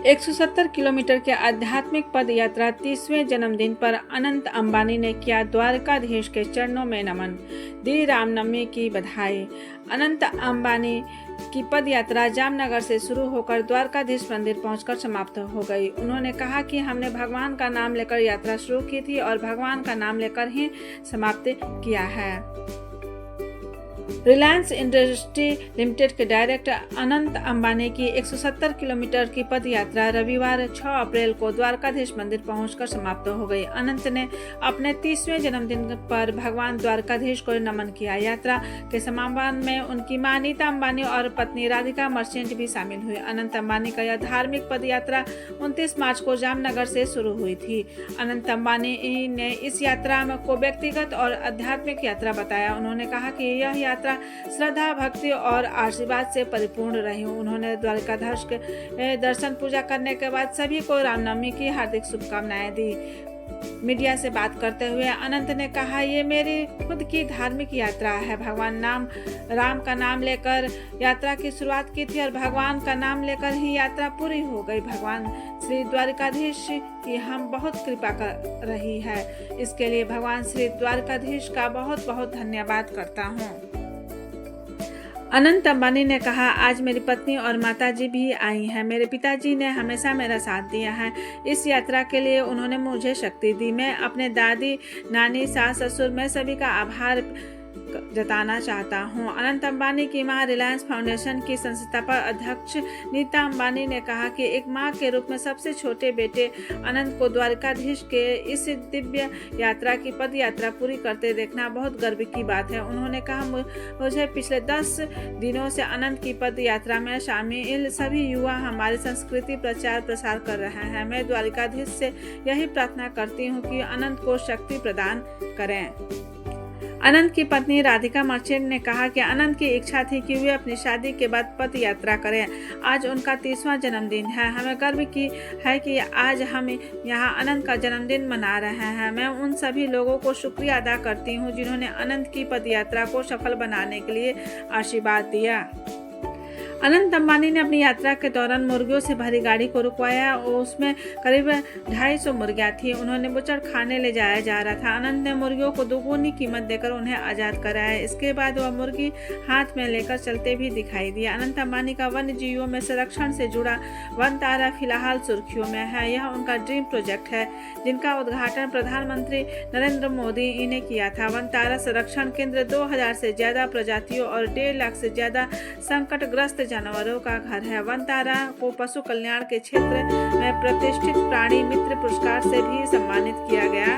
170 kilometre के आध्यात्मिक पद यात्रा 30वें जन्मदिन पर अनंत अंबानी ने किया द्वारकाधीश के चरणों में नमन, दी रामनवमी की बधाई। अनंत अंबानी की पद यात्रा जामनगर से शुरू होकर द्वारकाधीश मंदिर पहुंचकर समाप्त हो गई। उन्होंने कहा कि हमने भगवान का नाम लेकर यात्रा शुरू की थी और भगवान का नाम लेकर ही समाप्त किया है। रिलायंस इंडस्ट्री लिमिटेड के डायरेक्टर अनंत अंबानी की 170 किलोमीटर की पद यात्रा रविवार 6 अप्रैल को द्वारकाधीश मंदिर पहुंचकर समाप्त हो गई। अनंत ने अपने 30वें जन्मदिन पर भगवान द्वारकाधीश को नमन किया। यात्रा के समापन में उनकी मां नीता अंबानी और पत्नी राधिका मर्चेंट भी शामिल हुई। अनंत अंबानी का यह धार्मिक पद यात्रा 29 मार्च को जामनगर से शुरू हुई थी। अनंत अंबानी ने इस यात्रा को व्यक्तिगत और आध्यात्मिक यात्रा बताया। उन्होंने कहा कि यह यात्रा श्रद्धा, भक्ति और आशीर्वाद से परिपूर्ण रही। उन्होंने द्वारकाधीश के दर्शन पूजा करने के बाद सभी को रामनवमी की हार्दिक शुभकामनाएं दी। मीडिया से बात करते हुए अनंत ने कहा, ये मेरी खुद की धार्मिक यात्रा है। भगवान राम का नाम लेकर यात्रा की शुरुआत की थी और भगवान का नाम लेकर ही यात्रा पूरी हो गई। भगवान श्री द्वारकाधीश की हम बहुत कृपा कर रही है। इसके लिए भगवान श्री द्वारकाधीश का बहुत बहुत धन्यवाद करता हूँ। अनंत अंबानी ने कहा, आज मेरी पत्नी और माताजी भी आई हैं। मेरे पिताजी ने हमेशा मेरा साथ दिया है। इस यात्रा के लिए उन्होंने मुझे शक्ति दी। मैं अपने दादी, नानी, सास, ससुर, मैं सभी का आभार जताना चाहता हूं। अनंत अंबानी की मां रिलायंस फाउंडेशन की संस्थापक अध्यक्ष नीता अंबानी ने कहा कि एक मां के रूप में सबसे छोटे बेटे अनंत को द्वारकाधीश के इस दिव्य यात्रा की पद यात्रा पूरी करते देखना बहुत गर्व की बात है। उन्होंने कहा, मुझे पिछले 10 दिनों से अनंत की पद यात्रा में शामिल सभी युवा हमारी संस्कृति प्रचार प्रसार कर रहे हैं। मैं द्वारकाधीश से यही प्रार्थना करती हूँ कि अनंत को शक्ति प्रदान करें। अनंत की पत्नी राधिका मर्चेंट ने कहा कि अनंत की इच्छा थी कि वे अपनी शादी के बाद पद यात्रा करें। आज उनका 30वां जन्मदिन है। हमें गर्व है कि आज हम यहाँ अनंत का जन्मदिन मना रहे हैं। मैं उन सभी लोगों को शुक्रिया अदा करती हूँ जिन्होंने अनंत की पद यात्रा को सफल बनाने के लिए आशीर्वाद दिया। अनंत अंबानी ने अपनी यात्रा के दौरान मुर्गियों से भरी गाड़ी को रुकवाया और उसमें करीब 250 मुर्गियां थी। उन्होंने बुचड़ खाने ले जाया जा रहा था। अनंत ने मुर्गियों को दोगुनी कीमत देकर उन्हें आज़ाद कराया। इसके बाद वह मुर्गी हाथ में लेकर चलते भी दिखाई दिया। अनंत अंबानी का वन्य जीवों में संरक्षण से जुड़ा वनतारा फिलहाल सुर्खियों में है। यह उनका ड्रीम प्रोजेक्ट है जिनका उद्घाटन प्रधानमंत्री नरेंद्र मोदी ने किया था। वनतारा संरक्षण केंद्र 2000 से ज्यादा प्रजातियों और 1.5 लाख से ज्यादा संकटग्रस्त जानवरों का घर है। वनतारा को पशु कल्याण के क्षेत्र में प्रतिष्ठित प्राणी मित्र पुरस्कार से भी सम्मानित किया गया